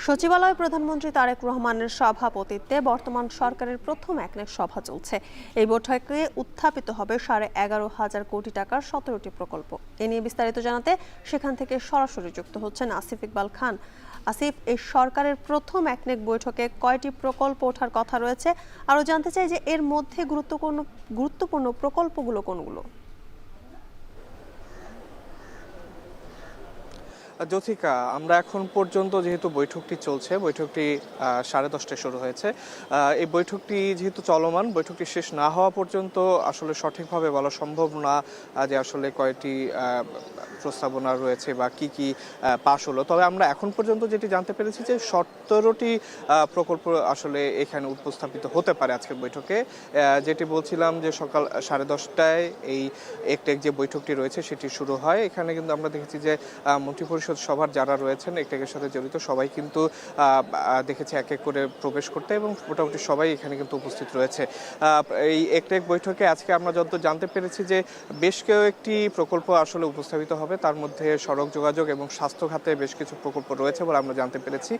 সচিবালয়ে প্রধানমন্ত্রী তারেক রহমানের সভাপতিত্বে বর্তমান সরকারের প্রথম একনেক সভা চলছে। এই বৈঠকে উত্থাপিত হবে 11,500 কোটি টাকার 17টি প্রকল্প। এ নিয়ে বিস্তারিত জানাতে সেখান থেকে সরাসরি যুক্ত হচ্ছেন আসিফ ইকবাল খান। আসিফ, এই সরকারের প্রথম একনেক বৈঠকে কয়টি প্রকল্প ওঠার কথা রয়েছে? আরও জানতে চাই যে এর মধ্যে গুরুত্বপূর্ণ প্রকল্পগুলো কোনগুলো? জ্যোতিকা, আমরা এখন পর্যন্ত যেহেতু বৈঠকটি চলছে, বৈঠকটি 10:30টায় শুরু হয়েছে। এই বৈঠকটি যেহেতু চলমান, বৈঠকটি শেষ না হওয়া পর্যন্ত আসলে সঠিকভাবে বলা সম্ভব না যে আসলে কয়টি প্রস্তাবনা রয়েছে বা কি কি পাশ হলো। তবে আমরা এখন পর্যন্ত যেটি জানতে পেরেছি যে 17টি প্রকল্প আসলে এখানে উপস্থাপিত হতে পারে আজকের বৈঠকে। যেটি বলছিলাম যে সকাল 10:30টায় এই একটেক যে বৈঠকটি রয়েছে সেটি শুরু হয়। এখানে কিন্তু আমরা দেখেছি যে মন্ত্রিপরিষদ সভার যারা রয়েছেন একটেকের সাথে জড়িত সবাই কিন্তু দেখেছি এক এক করে প্রবেশ করতে, এবং মোটামুটি সবাই এখানে কিন্তু উপস্থিত রয়েছে। এই একটেক বৈঠকে আজকে আমরা যত জানতে পেরেছি যে বেশ কয়েকটি প্রকল্প আসলে উপস্থাপিত হবে। তার মধ্যে সড়ক যোগাযোগ এবং স্বাস্থ্য খাতে বেশ কিছু প্রকল্প রয়েছে বলে আমরা জানতে পেরেছি।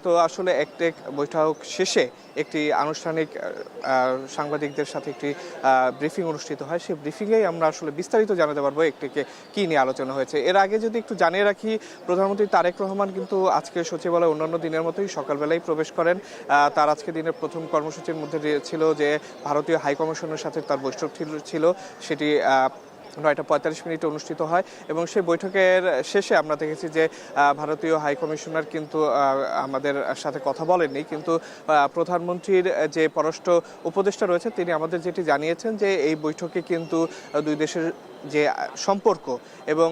তো আসলে একটেক বৈঠক শেষে একটি আনুষ্ঠানিক সাংবাদিকদের সাথে একটি ব্রিফিং অনুষ্ঠিত হয়। সেই ব্রিফিংয়েই আমরা আসলে বিস্তারিত জানাতে পারবো একটেকে কি নিয়ে আলোচনা হয়েছে। এর আগে যদি একটু জানিয়ে রাখি, প্রধানমন্ত্রী তারেক রহমান কিন্তু আজকে সচিবালয়ে অন্যান্য দিনের মতোই সকালবেলায় প্রবেশ করেন। তার আজকে দিনের প্রথম কর্মসূচির মধ্যে ছিল যে ভারতীয় হাইকমিশনের সাথে তার বৈঠক ছিল, সেটি 9:45 অনুষ্ঠিত হয়, এবং সেই বৈঠকের শেষে আমরা দেখেছি যে ভারতীয় হাইকমিশনার কিন্তু আমাদের সাথে কথা বলেননি, কিন্তু প্রধানমন্ত্রীর যে পররাষ্ট্র উপদেষ্টা রয়েছে তিনি আমাদের যেটি জানিয়েছেন যে এই বৈঠকে কিন্তু দুই দেশের যে সম্পর্ক এবং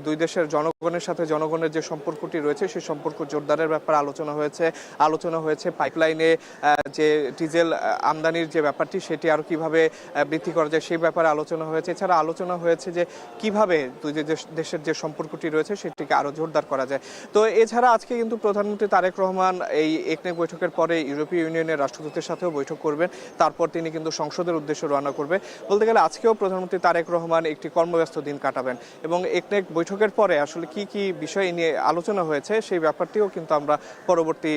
দুই দেশের জনগণের সাথে জনগণের যে সম্পর্কটি রয়েছে সেই সম্পর্ক জোরদারের ব্যাপারে আলোচনা হয়েছে পাইপলাইনে যে ডিজেল আমদানির যে ব্যাপারটি সেটি আরও কিভাবে বৃদ্ধি করা যায় সেই ব্যাপারে আলোচনা হয়েছে। এছাড়া আলোচনা হয়েছে যে কিভাবে দুই দেশের যে সম্পর্কটি রয়েছে সেটিকে আরও জোরদার করা যায়। তো এছাড়া আজকে কিন্তু প্রধানমন্ত্রী তারেক রহমান এই একনেক বৈঠকের পরে ইউরোপীয় ইউনিয়নের রাষ্ট্রদূতের সাথেও বৈঠক করবেন। তারপর তিনি কিন্তু সংসদের উদ্দেশ্যে রওনা করবে। বলতে গেলে আজকেও প্রধানমন্ত্রী তারেক রহমান একটি কর্মব্যস্ত দিন কাটাবেন, এবং একনেক বৈঠকের পরে আসলে কি কি বিষয় নিয়ে আলোচনা হয়েছে সেই ব্যাপারটিও কিন্তু আমরা পরবর্তী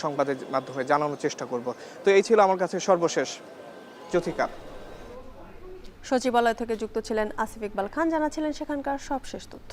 সংবাদের মাধ্যমে জানানোর চেষ্টা করব। তো এই ছিল আমার কাছে সর্বশেষ। জ্যোতিকা। সচিবালয় থেকে যুক্ত ছিলেন আসিফ ইকবাল খান, জানাচ্ছিলেন সেখানকার সবশেষ তথ্য।